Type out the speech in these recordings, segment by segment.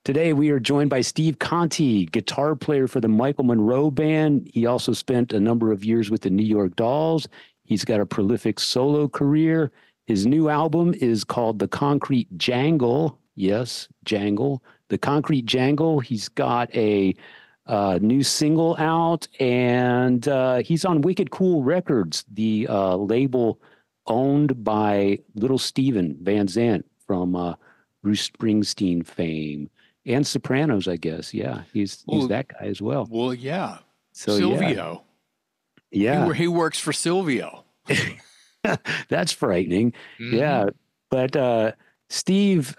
Today, we are joined by Steve Conte, guitar player for the Michael Monroe Band. He also spent a number of years with the New York Dolls. He's got a prolific solo career. His new album is called The Concrete Jangle. Yes, Jangle. The Concrete Jangle. He's got a new single out, and he's on Wicked Cool Records, the label owned by Little Steven Van Zandt from Bruce Springsteen fame. And Sopranos, I guess. Yeah, he's that guy as well. Well, yeah. So Silvio. Yeah. He works for Silvio. That's frightening. Yeah. But Steve,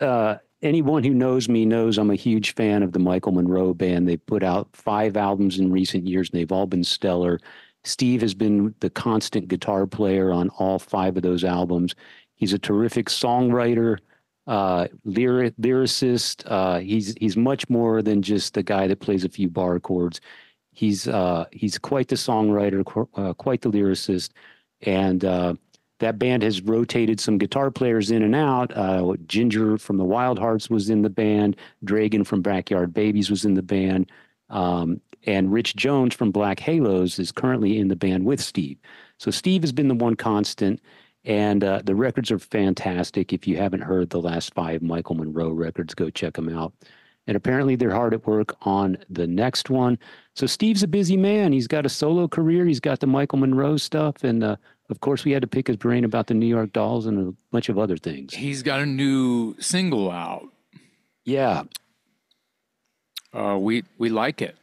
anyone who knows me knows I'm a huge fan of the Michael Monroe Band. They put out 5 albums in recent years, and they've all been stellar. Steve has been the constant guitar player on all 5 of those albums. He's a terrific songwriter. Lyricist. He's much more than just the guy that plays a few bar chords. He's quite the songwriter, quite the lyricist, and that band has rotated some guitar players in and out. Ginger from the Wild Hearts was in the band. Dragon from Backyard Babies was in the band, and Rich Jones from Black Halos is currently in the band with Steve. So Steve has been the one constant. And the records are fantastic. If you haven't heard the last 5 Michael Monroe records, go check them out. And apparently they're hard at work on the next one. So Steve's a busy man. He's got a solo career. He's got the Michael Monroe stuff. And, of course, we had to pick his brain about the New York Dolls and a bunch of other things. He's got a new single out. Yeah. We like it.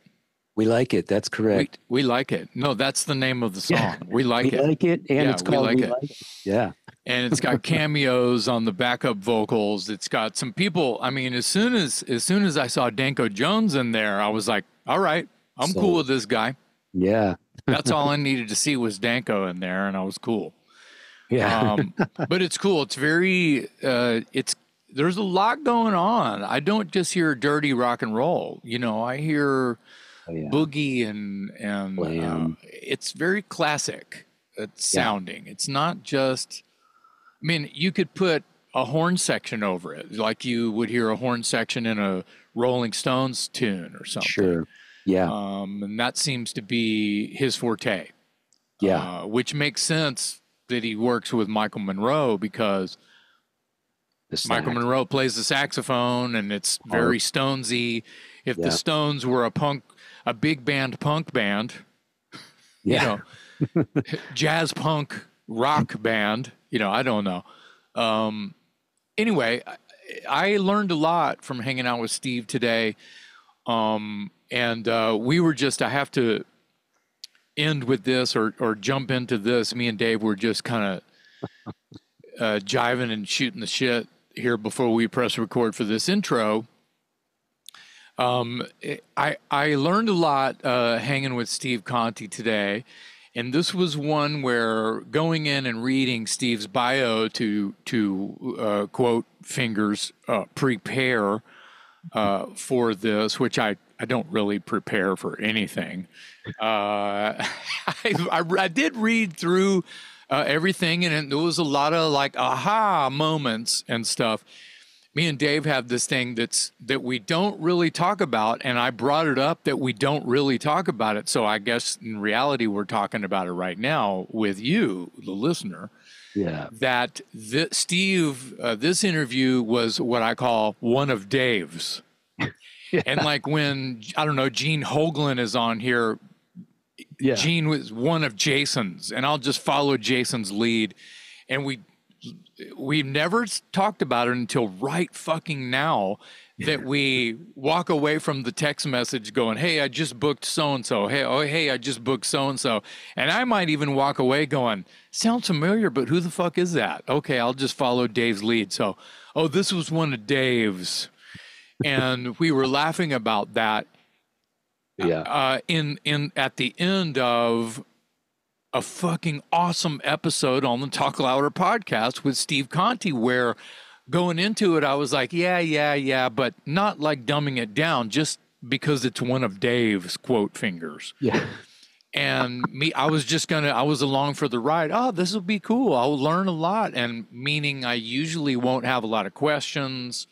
We like it. That's correct. We like it. No, that's the name of the song. Yeah. We like it. We like it, and it's called We Like It. Yeah. And it's got cameos on the backup vocals. It's got some people. I mean, as soon as I saw Danko Jones in there, I was like, all right, I'm cool with this guy. Yeah. That's all I needed to see was Danko in there, and I was cool. Yeah. But it's cool. It's very, there's a lot going on. I don't just hear dirty rock and roll. You know, I hear boogie and it's very classic sounding. It's not just, I mean, you could put a horn section over it, like you would hear a horn section in a Rolling Stones tune or something. Sure. Yeah. And that seems to be his forte. Yeah. Which makes sense that he works with Michael Monroe, because Michael Monroe plays the saxophone and it's very Stonesy. If the Stones were a big band punk band, you know, jazz punk rock band, you know, I don't know. Anyway, I learned a lot from hanging out with Steve today. And we were just, I have to end with this or jump into this. Me and Dave were just kind of jiving and shooting the shit here before we press record for this intro. I learned a lot hanging with Steve Conte today, and this was one where going in and reading Steve's bio to quote fingers prepare for this, which I don't really prepare for anything. I did read through everything, and there was a lot of like aha moments and stuff. Me and Dave have this thing that we don't really talk about, and I brought it up that we don't really talk about it. So I guess in reality, we're talking about it right now with you, the listener. Yeah. That Steve, this interview was what I call one of Dave's. And like when, I don't know, Gene Hoglan is on here, Gene was one of Jason's, and I'll just follow Jason's lead. And we've never talked about it until right fucking now, that we walk away from the text message going, hey, I just booked so-and-so. Hey, I just booked so-and-so. And I might even walk away going, sounds familiar, but who the fuck is that? Okay, I'll just follow Dave's lead. So, this was one of Dave's. And we were laughing about that. Yeah. At the end of a fucking awesome episode on the Talk Louder podcast with Steve Conte, where going into it, I was like, yeah, but not like dumbing it down, just because it's one of Dave's quote fingers. Yeah. And I was along for the ride. Oh, this will be cool. I'll learn a lot. And meaning I usually won't have a lot of questions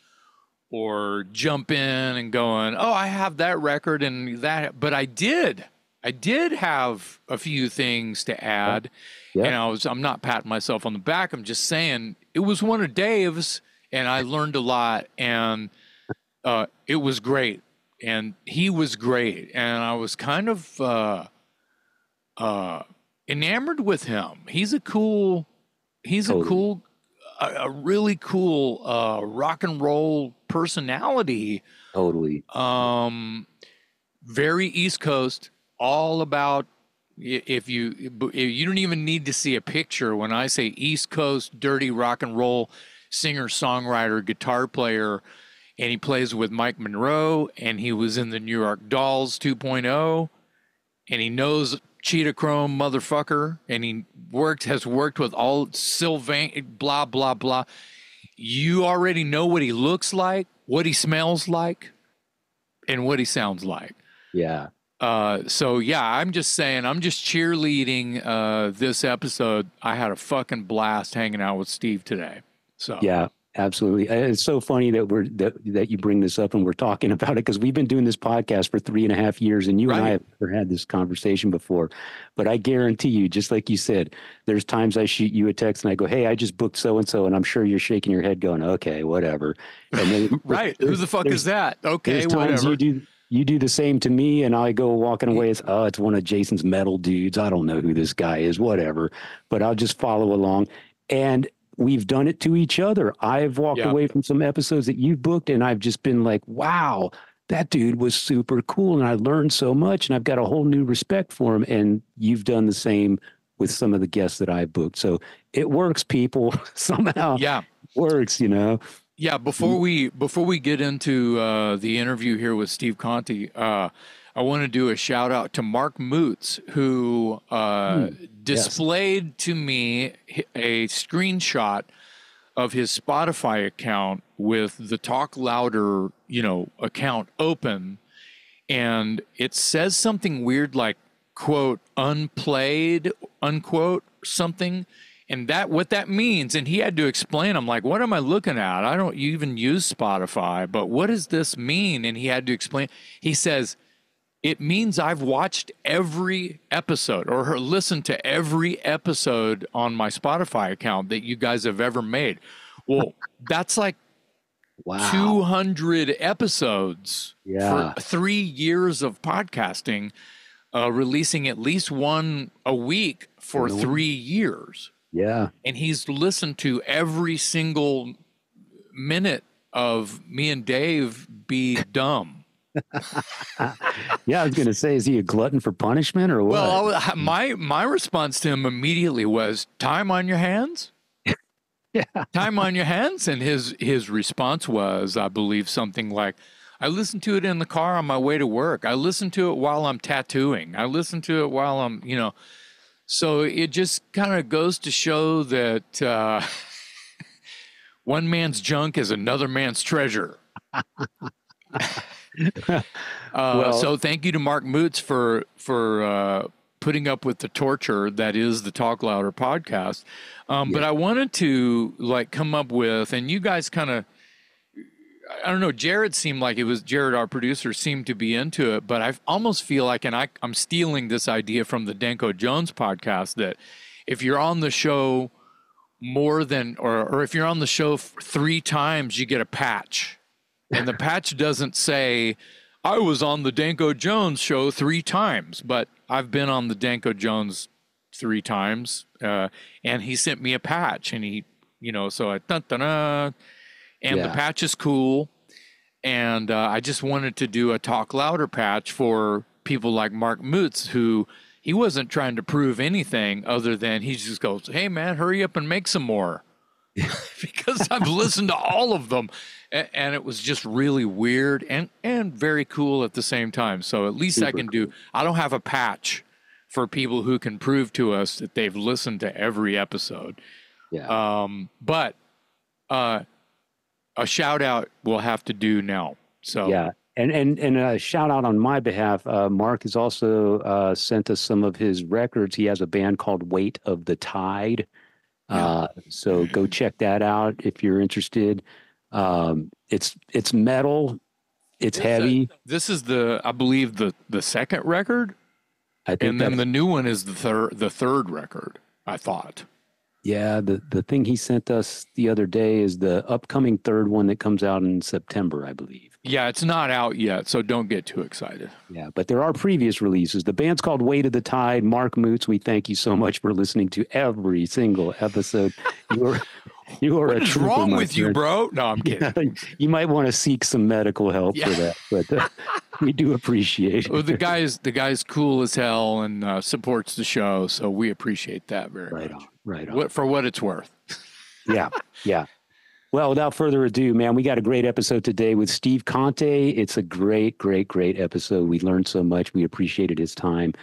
jump in and going, oh, I have that record and that, but I did have a few things to add. Yeah. And I'm not patting myself on the back. I'm just saying it was one of Dave's, and I learned a lot, and it was great, and he was great, and I was kind of enamored with him. He's a really cool rock and roll personality. Totally. Very East Coast, all about, if you don't even need to see a picture when I say East Coast dirty rock and roll singer, songwriter, guitar player, and he plays with Mike Monroe, and he was in the New York Dolls 2.0, and he knows Cheetah Chrome motherfucker, and he has worked with all Sylvain, blah, blah, blah. You already know what he looks like, what he smells like, and what he sounds like. Yeah. So yeah, I'm just saying, I'm just cheerleading this episode. I had a fucking blast hanging out with Steve today. So yeah, absolutely. It's so funny that you bring this up and we're talking about it, because we've been doing this podcast for 3.5 years, and you and I have never had this conversation before. But I guarantee you, just like you said, there's times I shoot you a text and I go, hey, I just booked so-and-so, and I'm sure you're shaking your head going, okay, whatever. And then right. Who the fuck is that? Okay, whatever. You do the same to me, and I go walking away as, oh, it's one of Jason's metal dudes. I don't know who this guy is, whatever. But I'll just follow along. And we've done it to each other. I've walked away from some episodes that you've booked, and I've just been like, wow, that dude was super cool, and I learned so much, and I've got a whole new respect for him. And you've done the same with some of the guests that I've booked. So it works, people. Somehow it works, you know. Yeah, before we get into the interview here with Steve Conte, I want to do a shout out to Mark Moots, who displayed to me a screenshot of his Spotify account with the Talk Louder, account open, and it says something weird like, quote, unplayed, unquote, something. And what that means, and he had to explain, I'm like, what am I looking at? I don't even use Spotify, but what does this mean? And he had to explain. He says, it means I've watched every episode or listened to every episode on my Spotify account that you guys have ever made. Well, that's like 200 episodes for 3 years of podcasting, releasing at least one a week for 3 years. Yeah. And he's listened to every single minute of me and Dave be dumb. Yeah, I was going to say, is he a glutton for punishment or what? Well, my response to him immediately was, time on your hands? Time on your hands? And his response was, I believe, something like, I listen to it in the car on my way to work. I listen to it while I'm tattooing. I listen to it while I'm, So it just kind of goes to show that one man's junk is another man's treasure. So thank you to Mark Moots for putting up with the torture that is the Talk Louder podcast. But I wanted to come up with, and you guys kind of, I don't know, Jared, our producer, seemed to be into it, but I almost feel like, and I'm stealing this idea from the Danko Jones podcast, that if you're on the show more than, or if you're on the show 3 times, you get a patch. And the patch doesn't say, I was on the Danko Jones show 3 times, but I've been on the Danko Jones 3 times, and he sent me a patch, and he, so I, dun-dun-dun. And the patch is cool. And I just wanted to do a Talk Louder patch for people like Mark Moots, who he wasn't trying to prove anything other than he just goes, hey, man, hurry up and make some more. Because I've listened to all of them. And it was just really weird and very cool at the same time. So at least I can do, I don't have a patch for people who can prove to us that they've listened to every episode. Yeah. But a shout out we'll have to do now. So yeah, and a shout out on my behalf. Mark has also sent us some of his records. He has a band called Weight of the Tide. So go check that out if you're interested. It's metal. It's heavy. This is I believe the second record, I think, and then the new one is the third record, I thought. Yeah, the thing he sent us the other day is the upcoming third one that comes out in September, I believe. Yeah, it's not out yet, so don't get too excited. Yeah, but there are previous releases. The band's called Weight of the Tide. Mark Moots, we thank you so much for listening to every single episode. You are what a is trooper, wrong with friend. you, bro? No, I'm kidding. Yeah, you might want to seek some medical help for that, but we do appreciate it. Well, the guy's cool as hell and supports the show, so we appreciate that very much. Right on. For what it's worth. Yeah. Well, without further ado, man, we got a great episode today with Steve Conte. It's a great episode. We learned so much. We appreciated his time.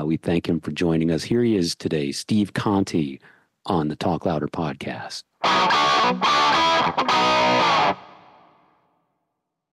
We thank him for joining us. Here he is today, Steve Conte on the Talk Louder podcast.